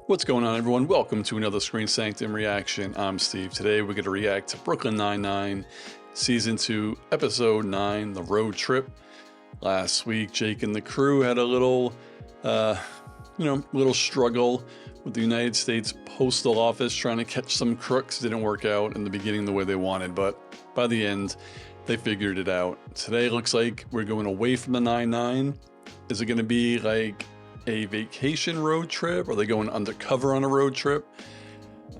What's going on, everyone? Welcome to another Screen Sanctum reaction. I'm Steve. Today we're going to react to Brooklyn Nine-Nine, Season 2, Episode 9, The Road Trip. Last week, Jake and the crew had a little struggle with the United States Postal Office trying to catch some crooks. Didn't work out in the beginning the way they wanted, but by the end, they figured it out. Today looks like we're going away from the 9-9. Is it going to be like a vacation road trip? Are they going undercover on a road trip?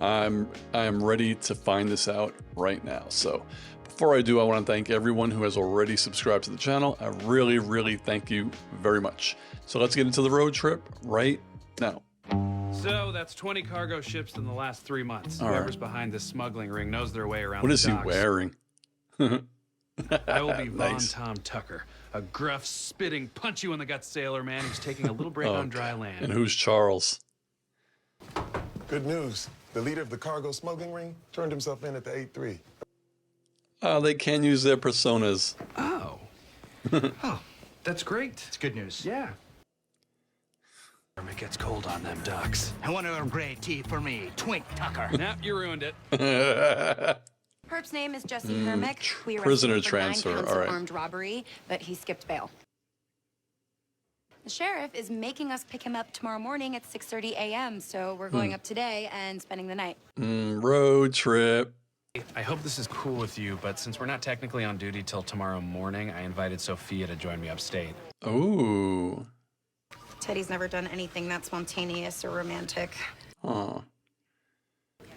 I am ready to find this out right now. So before I do, I want to thank everyone who has already subscribed to the channel. I really thank you very much. So let's get into the road trip right now. So that's 20 cargo ships in the last 3 months. All Whoever's right. behind this smuggling ring knows their way around. What is the he docks. wearing? I will be Von Nice. Tom Tucker, a gruff, spitting, punch you in the gut sailor man who's taking a little break on dry land. And who's Charles? Good news. The leader of the cargo smuggling ring turned himself in at the 8-3. Oh, they can't use their personas. Oh. Oh, that's great. It's good news. Yeah. It gets cold on them docks. I want a gray tea for me, Twink Tucker. Nah, you ruined it. Perp's name is Jesse Hermick. We arrested prisoner him for transfer, 9 counts all of right. armed robbery, but he skipped bail. The sheriff is making us pick him up tomorrow morning at 6:30 a.m., so we're going up today and spending the night. Road trip. I hope this is cool with you, but since we're not technically on duty till tomorrow morning, I invited Sophia to join me upstate. Ooh. Teddy's never done anything that spontaneous or romantic. Oh.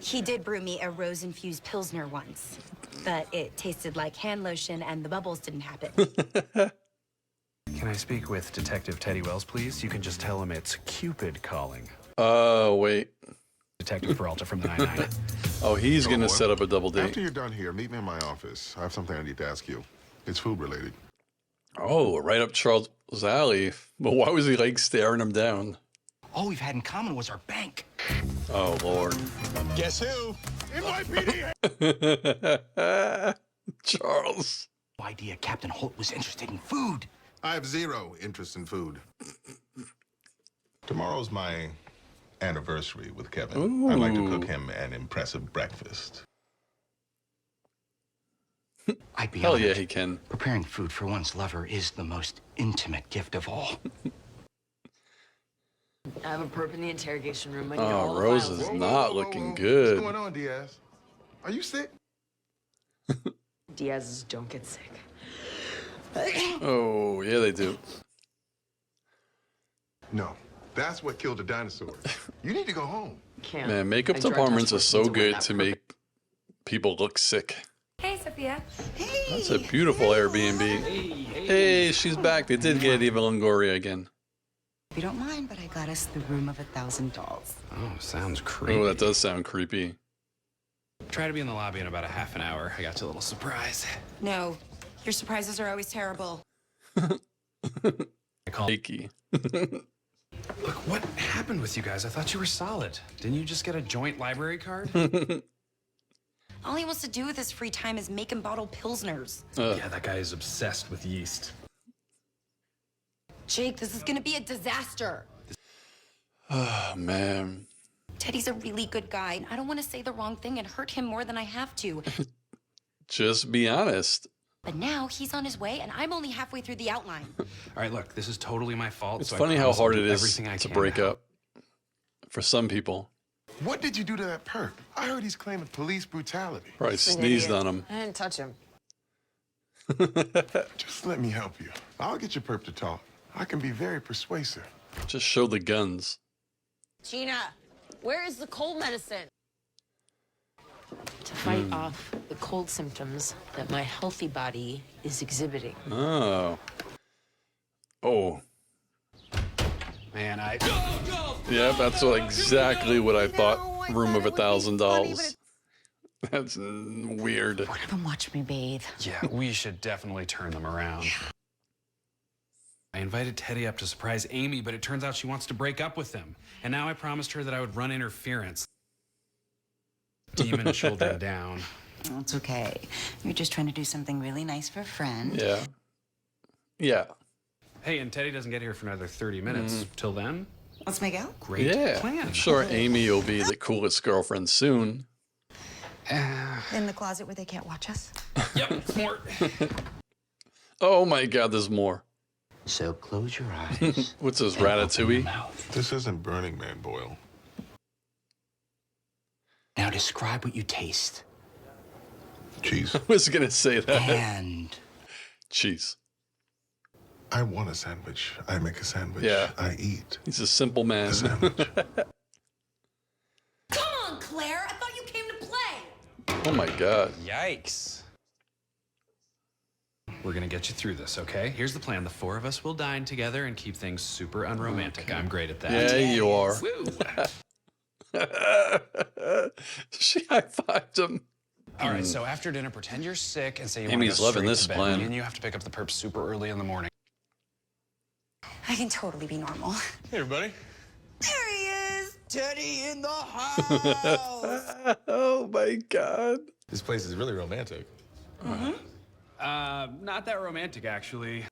He did brew me a rose-infused Pilsner once, but it tasted like hand lotion and the bubbles didn't happen. Can I speak with Detective Teddy Wells, please? You can just tell him it's Cupid calling. Oh, wait. Detective Peralta from the 9-9. Oh, he's going to boy. set up a double date. After you're done here, meet me in my office. I have something I need to ask you. It's food related. Oh, right up Charles' alley. But why was he like staring him down? All we've had in common was our bank. Oh, Lord. Guess who? NYPD! Charles. No idea Captain Holt was interested in food. I have zero interest in food. Tomorrow's my anniversary with Kevin. Ooh. I'd like to cook him an impressive breakfast. I'd be Hell honored. yeah, he can. Preparing food for one's lover is the most intimate gift of all. I have a perp in the interrogation room. I need Oh, all the Rose files. is not looking good. What's going on, Diaz? Are you sick? Diaz's don't get sick. Oh, yeah, they do. No. That's what killed the dinosaurs. You need to go home. Can't. Man, makeup I drive departments are task so force to wear good that to perp. make people look sick. Hey, Sophia. That's a beautiful Airbnb. Hey, she's back. They did get Eva Longoria again. If you don't mind, but I got us the room of 1,000 dolls. Oh, sounds creepy. Oh, that does sound creepy. Try to be in the lobby in about a half an hour. I got you a little surprise. No, your surprises are always terrible. I called. Achy. Look, what happened with you guys? I thought you were solid. Didn't you just get a joint library card? All he wants to do with his free time is make and bottle Pilsners. Yeah, that guy is obsessed with yeast. Jake, this is gonna be a disaster. Oh, man. Teddy's a really good guy, and I don't want to say the wrong thing and hurt him more than I have to. Just be honest. But now he's on his way, and I'm only halfway through the outline. All right, look, this is totally my fault. It's so I funny how promise I'll hard do it is everything I to can break help. up for some people. What did you do to that perp? I heard he's claiming police brutality. Probably sneezed on him. I didn't touch him. Just let me help you. I'll get your perp to talk. I can be very persuasive. Just show the guns. Gina, where is the cold medicine? To fight off the cold symptoms that my healthy body is exhibiting. Oh. Oh. Man, Yeah, that's exactly what I thought. Room of 1,000 dolls. That's weird. Have them watch me bathe. Yeah, we should definitely turn them around. I invited Teddy up to surprise Amy, but it turns out she wants to break up with him. And now I promised her that I would run interference. Demon children down. Oh, it's okay. You're just trying to do something really nice for a friend. Yeah. Yeah. Hey, and Teddy doesn't get here for another 30 minutes. Till then, Let's make out. Great Yeah. plan. I'm sure Amy will be the coolest girlfriend soon. In the closet where they can't watch us. Yep, more. Oh my God, there's more. So close your eyes. What's this, and open your Ratatouille? mouth. This isn't Burning Man, Boyle. Now describe what you taste. Cheese. I was gonna say that. And Cheese. I want a sandwich. I make a sandwich. Yeah. I eat He's a simple man. a sandwich. Come on, Claire. I thought you came to play. Oh my God. Yikes. We're gonna get you through this, okay? Here's the plan. The four of us will dine together and keep things super unromantic. I'm great at that. Yeah, you are. Woo. She high-fived him. All right, so after dinner, pretend you're sick and say you Amy's want to go loving straight this to bed. plan. Me and you have to pick up the perp super early in the morning. I can totally be normal. Hey, everybody. There he is. Teddy in the house. Oh my God. This place is really romantic. Not that romantic, actually.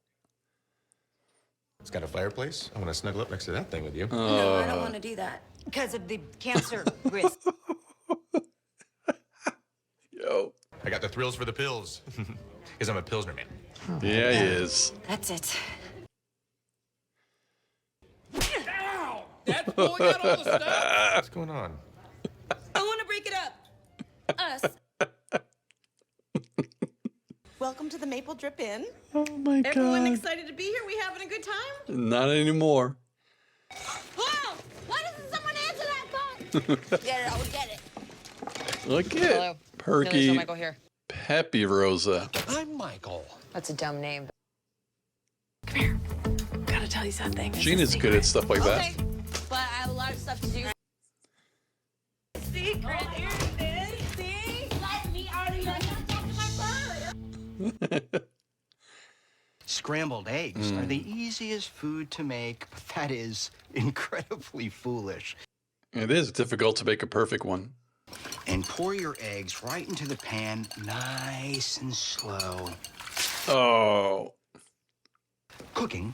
It's got a fireplace. I want to snuggle up next to that thing with you. No, I don't want to do that. Because of the cancer risk. Yo. I got the thrills for the pills. Because I'm a Pilsner man. Yeah, he is. That's it. Ow! That's pulling out all the stuff. What's going on? I want to break it up. Us. Welcome to the Maple Drip Inn. Oh my Everyone God. excited to be here? We having a good time? Not anymore. Wow! Why doesn't someone answer that phone? Get it, I'll get it. Look at Hello. No, there's perky, no Michael here. peppy Rosa. I'm Michael. That's a dumb name. Gotta tell you something. Gina's good at stuff like Okay, but I have a lot of stuff to do. Secret, here it is. See? Let me out of here. I gotta talk to my bird. scrambled eggs are the easiest food to make, but that is incredibly foolish. It is difficult to make a perfect one. And pour your eggs right into the pan, nice and slow. Oh. Cooking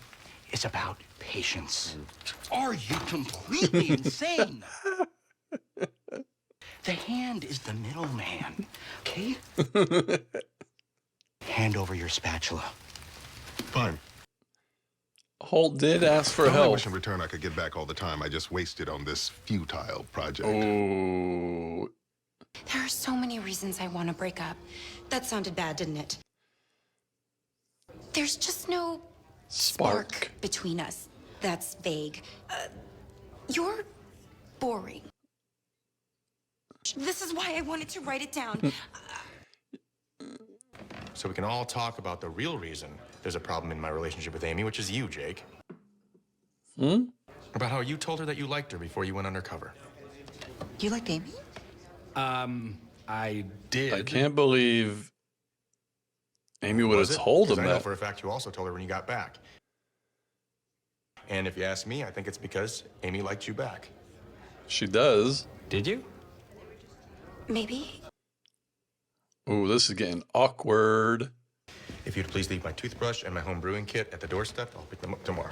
is about patience. Are you completely insane? The hand is the middleman, okay? Hand over your spatula. Fine. Holt did ask for I only help. wish in return I could get back all the time I just wasted on this futile project. Oh. There are so many reasons I want to break up. That sounded bad, didn't it? There's just no Spark. between us. That's vague. You're boring. This is why I wanted to write it down. So we can all talk about the real reason there's a problem in my relationship with Amy, which is you, Jake. About how you told her that you liked her before you went undercover. You liked Amy? I did. I can't believe Amy would Was have it? told 'Cause him I know that. for a fact you also told her when you got back. And if you ask me, I think it's because Amy liked you back. She does. Did you? Maybe. Ooh, this is getting awkward. If you'd please leave my toothbrush and my home brewing kit at the doorstep, I'll pick them up tomorrow.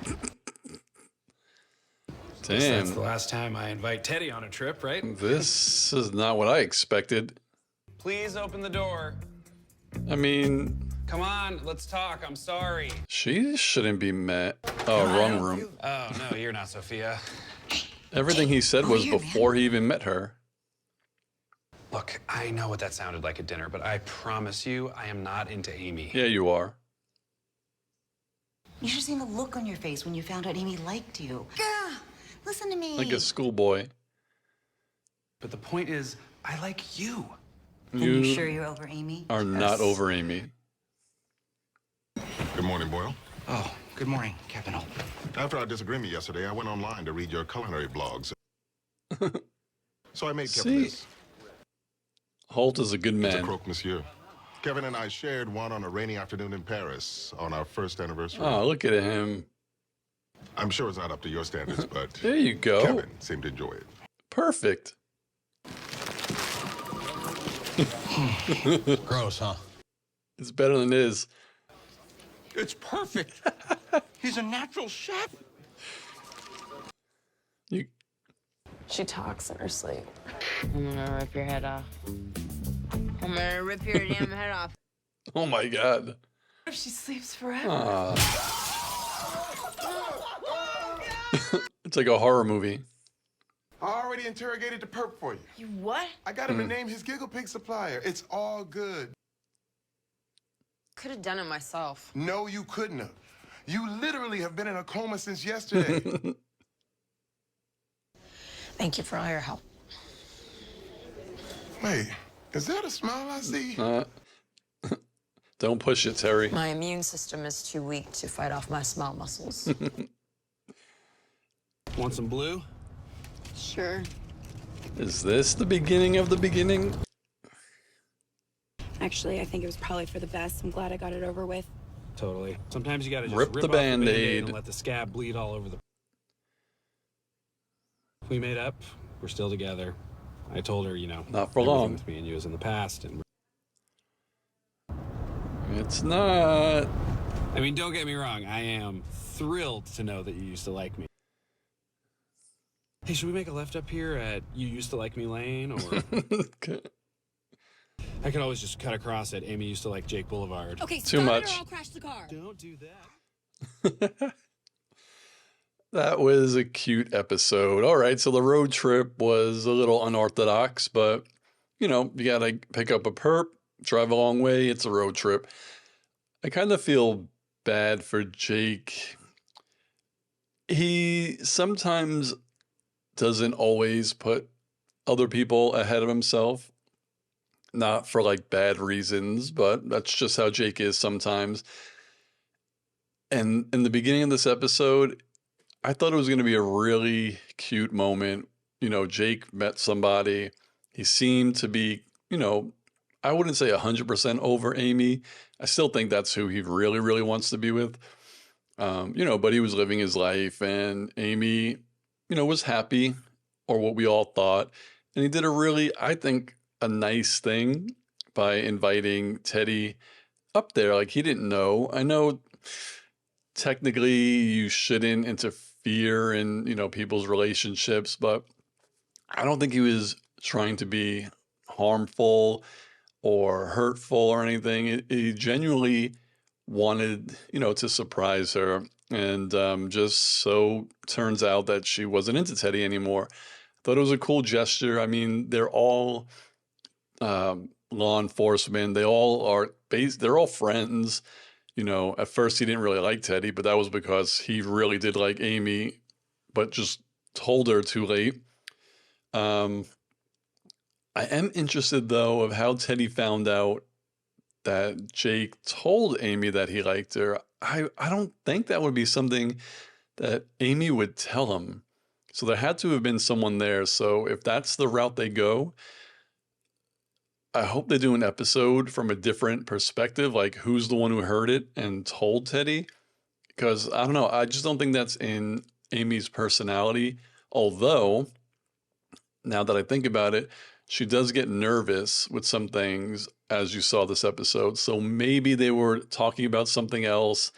That's the Damn. last time I invite Teddy on a trip, right? This is not what I expected. Please open the door. I mean, Come on, let's talk. I'm sorry. she shouldn't be met. Oh, wrong room. Oh, no, you're not Sophia. Everything he said was here, man. before he even met her. Look, I know what that sounded like at dinner, but I promise you, I am not into Amy. Yeah, you are. You should have seen the look on your face when you found out Amy liked you. Gah, listen to me. Like a schoolboy. But the point is, I like you. Are You you sure you're over Amy? are not over Amy. Good morning, Boyle. Oh, good morning, Captain Holt. After our disagreement yesterday, I went online to read your culinary blogs. So I made Kevin See? this. Holt is a good It's a man. croque monsieur. Kevin and I shared one on a rainy afternoon in Paris on our first anniversary. Oh, look at him. I'm sure it's not up to your standards, but There you go. Kevin seemed to enjoy it. Perfect. Gross, huh? It's better than his. It's perfect. He's a natural chef. She talks in her sleep. I'm gonna rip your head off. I'm gonna rip your damn head off. Oh my God. What if she sleeps forever? It's like a horror movie. I already interrogated the perp for you. You what? I got him to name his Giggle Pig supplier. It's all good. Could have done it myself. No, you couldn't have. You literally have been in a coma since yesterday. Thank you for all your help. Wait, is that a smile I see? Don't push it, Terry. My immune system is too weak to fight off my smile muscles. Want some blue? Sure. Is this the beginning of the beginning? Actually, I think it was probably for the best. I'm glad I got it over with. Totally. Sometimes you gotta just Rip rip the off the Band-Aid. Band-Aid and let the scab bleed all over the... We made up. We're still together. I told her, you know, Not for everything long. with me and you was in the past, and It's not. I mean, don't get me wrong. I am thrilled to know that you used to like me. Hey, should we make a left up here at You Used to Like Me Lane? Or I could always just cut across at Amy Used to Like Jake Boulevard. Okay, Too stop much. it or I'll crash the car. Don't do that. That was a cute episode. All right, so the road trip was a little unorthodox, but you know, you gotta pick up a perp, drive a long way. It's a road trip. I kind of feel bad for Jake. He sometimes doesn't always put other people ahead of himself. Not for like bad reasons, but that's just how Jake is sometimes. And in the beginning of this episode, I thought it was going to be a really cute moment. You know, Jake met somebody. He seemed to be, you know, I wouldn't say 100% over Amy. I still think that's who he really, really wants to be with. You know, but he was living his life, and Amy, you know, was happy, or what we all thought. And he did a really, I think, a nice thing by inviting Teddy up there. Like, he didn't know. I know technically you shouldn't interfere in, you know, people's relationships, but I don't think he was trying to be harmful or hurtful or anything. He genuinely wanted, you know, to surprise her. And just so turns out that she wasn't into Teddy anymore. Thought it was a cool gesture. I mean, they're all law enforcement. They all are they're all friends. You know, at first he didn't really like Teddy, but that was because he really did like Amy, but just told her too late. I am interested, though, of how Teddy found out that Jake told Amy that he liked her. I don't think that would be something that Amy would tell him. So there had to have been someone there. So if that's the route they go, I hope they do an episode from a different perspective, like who's the one who heard it and told Teddy. Because I don't know, I just don't think that's in Amy's personality. Although, now that I think about it, she does get nervous with some things, as you saw this episode. So maybe they were talking about something else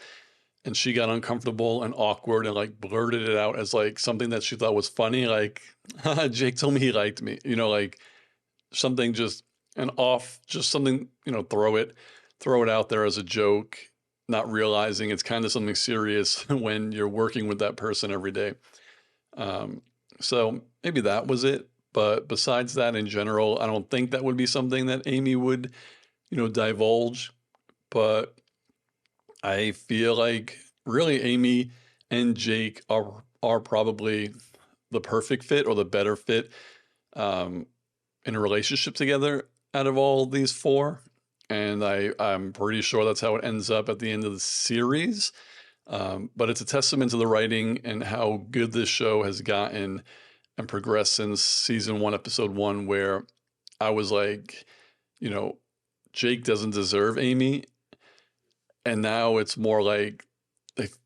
and she got uncomfortable and awkward and like blurted it out as like something that she thought was funny. Like, Jake told me he liked me, you know, like something just just something, you know, throw it out there as a joke, not realizing it's kind of something serious when you're working with that person every day. So maybe that was it. But besides that, in general, I don't think that would be something that Amy would, you know, divulge. But I feel like really Amy and Jake are probably the perfect fit or the better fit in a relationship together out of all these four. And I'm pretty sure that's how it ends up at the end of the series. But it's a testament to the writing and how good this show has gotten and progressed since season 1, episode 1, where I was like, you know, Jake doesn't deserve Amy. And now it's more like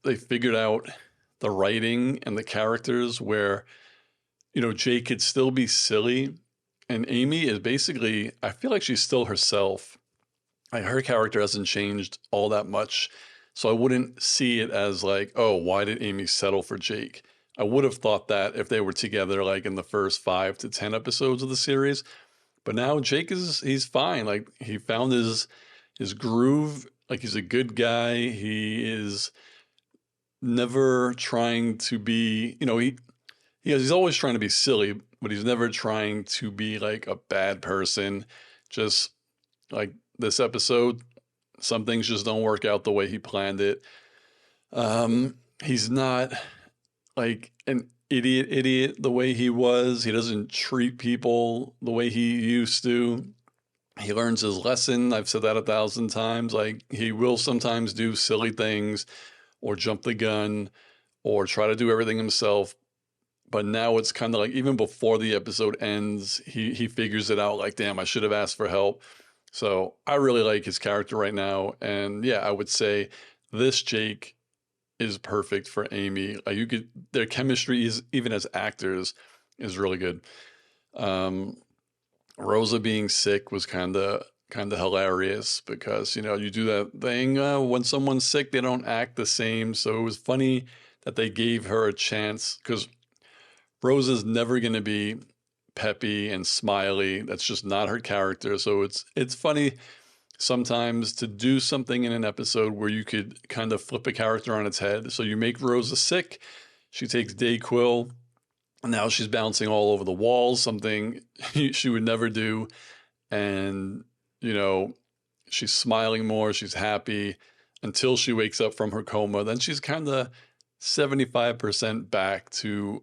they figured out the writing and the characters where, you know, Jake could still be silly. And Amy is basically, I feel like she's still herself. Like, her character hasn't changed all that much. So I wouldn't see it as like, oh, why did Amy settle for Jake? I would have thought that if they were together like in the first 5 to 10 episodes of the series. But now Jake he's fine. Like he found his groove. Like he's a good guy. He is never trying to be, he's always trying to be silly, but he's never trying to be like a bad person. Just like this episode, some things just don't work out the way he planned it. He's not like an idiot the way he was. He doesn't treat people the way he used to. He learns his lesson. I've said that 1,000 times. Like he will sometimes do silly things or jump the gun or try to do everything himself. But now it's kind of like even before the episode ends, he figures it out like, damn, I should have asked for help. So I really like his character right now. And yeah, I would say this Jake is perfect for Amy. Like their chemistry is, even as actors, is really good. Rosa being sick was kind of hilarious because, you do that thing when someone's sick, they don't act the same. So it was funny that they gave her a chance because Rosa's never going to be peppy and smiley. That's just not her character. So it's funny sometimes to do something in an episode where you could kind of flip a character on its head. So you make Rosa sick. She takes Dayquil. And now she's bouncing all over the walls, something she would never do. And, she's smiling more. She's happy until she wakes up from her coma. Then she's kind of 75% back to,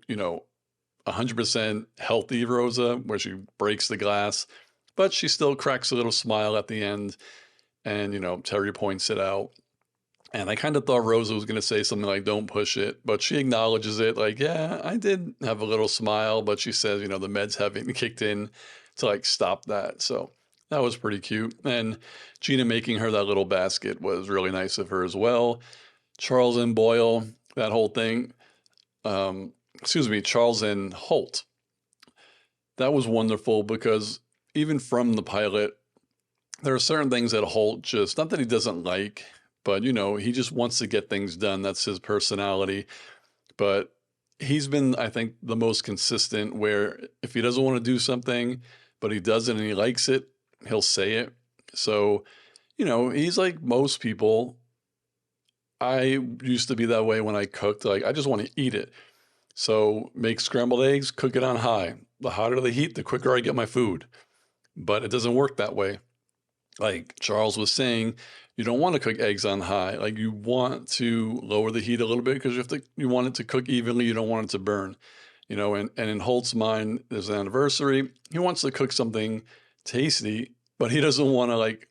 100% healthy Rosa, where she breaks the glass. But she still cracks a little smile at the end. And, Terry points it out. And I kind of thought Rosa was going to say something like, don't push it. But she acknowledges it like, yeah, I did have a little smile. But she says, the meds haven't kicked in to like stop that. So that was pretty cute. And Gina making her that little basket was really nice of her as well. Charles and Boyle, that whole thing. Charles and Holt. That was wonderful because even from the pilot, there are certain things that Holt just, not that he doesn't like, but, he just wants to get things done. That's his personality. But he's been, I think, the most consistent where if he doesn't want to do something, but he does it and he likes it, he'll say it. So, he's like most people. I used to be that way when I cooked. Like, I just want to eat it. So make scrambled eggs, cook it on high. The hotter the heat, the quicker I get my food. But it doesn't work that way. Like Charles was saying, you don't want to cook eggs on high. Like you want to lower the heat a little bit because you want it to cook evenly. You don't want it to burn, and in Holt's mind, there's an anniversary. He wants to cook something tasty, but he doesn't want to like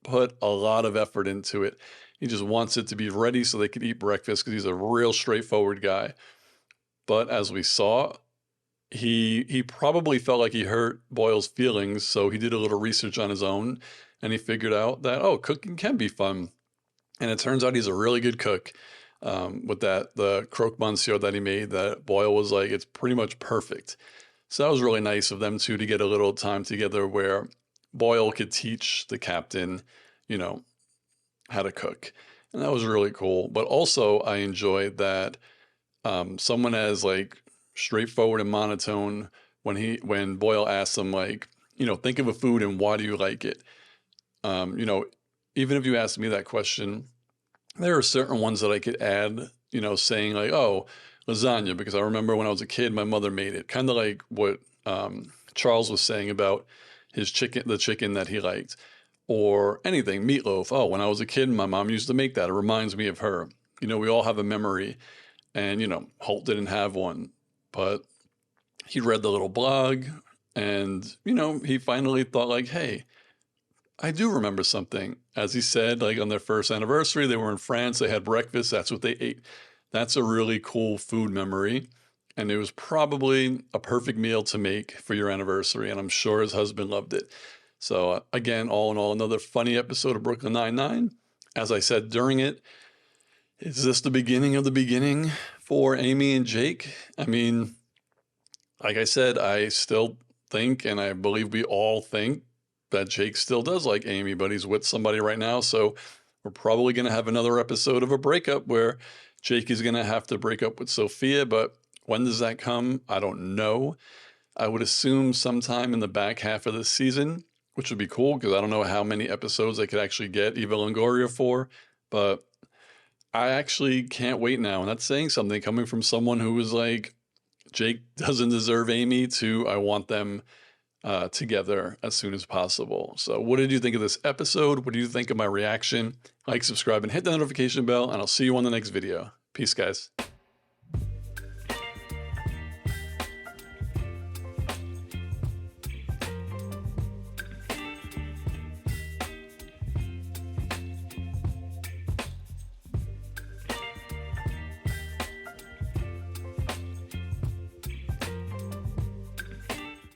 put a lot of effort into it. He just wants it to be ready so they could eat breakfast because he's a real straightforward guy. But as we saw, he probably felt like he hurt Boyle's feelings. So he did a little research on his own. And he figured out that, cooking can be fun. And it turns out he's a really good cook with the croque monsieur that he made that Boyle was like, it's pretty much perfect. So that was really nice of them two to get a little time together where Boyle could teach the captain, how to cook. And that was really cool. But also I enjoyed that someone as like straightforward and monotone when Boyle asked him like, think of a food and why do you like it? Even if you ask me that question, there are certain ones that I could add, saying like, oh, lasagna, because I remember when I was a kid, my mother made it. Kind of like what Charles was saying about the chicken that he liked, or anything, meatloaf. Oh, when I was a kid, my mom used to make that. It reminds me of her. We all have a memory, and, Holt didn't have one, but he read the little blog and, he finally thought like, hey, I do remember something. As he said, like on their first anniversary, they were in France, they had breakfast, that's what they ate. That's a really cool food memory. And it was probably a perfect meal to make for your anniversary. And I'm sure his husband loved it. So again, all in all, another funny episode of Brooklyn Nine-Nine. As I said during it, is this the beginning of the beginning for Amy and Jake? I mean, like I said, I still think, and I believe we all think, that Jake still does like Amy, but he's with somebody right now. So we're probably going to have another episode of a breakup where Jake is going to have to break up with Sophia, but When does that come? I don't know. I would assume sometime in the back half of this season, which would be cool because I don't know how many episodes I could actually get Eva Longoria for, but I actually can't wait now. And that's saying something coming from someone who was like, Jake doesn't deserve Amy, to I want them together as soon as possible. So what did you think of this episode? What do you think of my reaction? Like, subscribe, and hit the notification bell, and I'll see you on the next video. Peace, guys.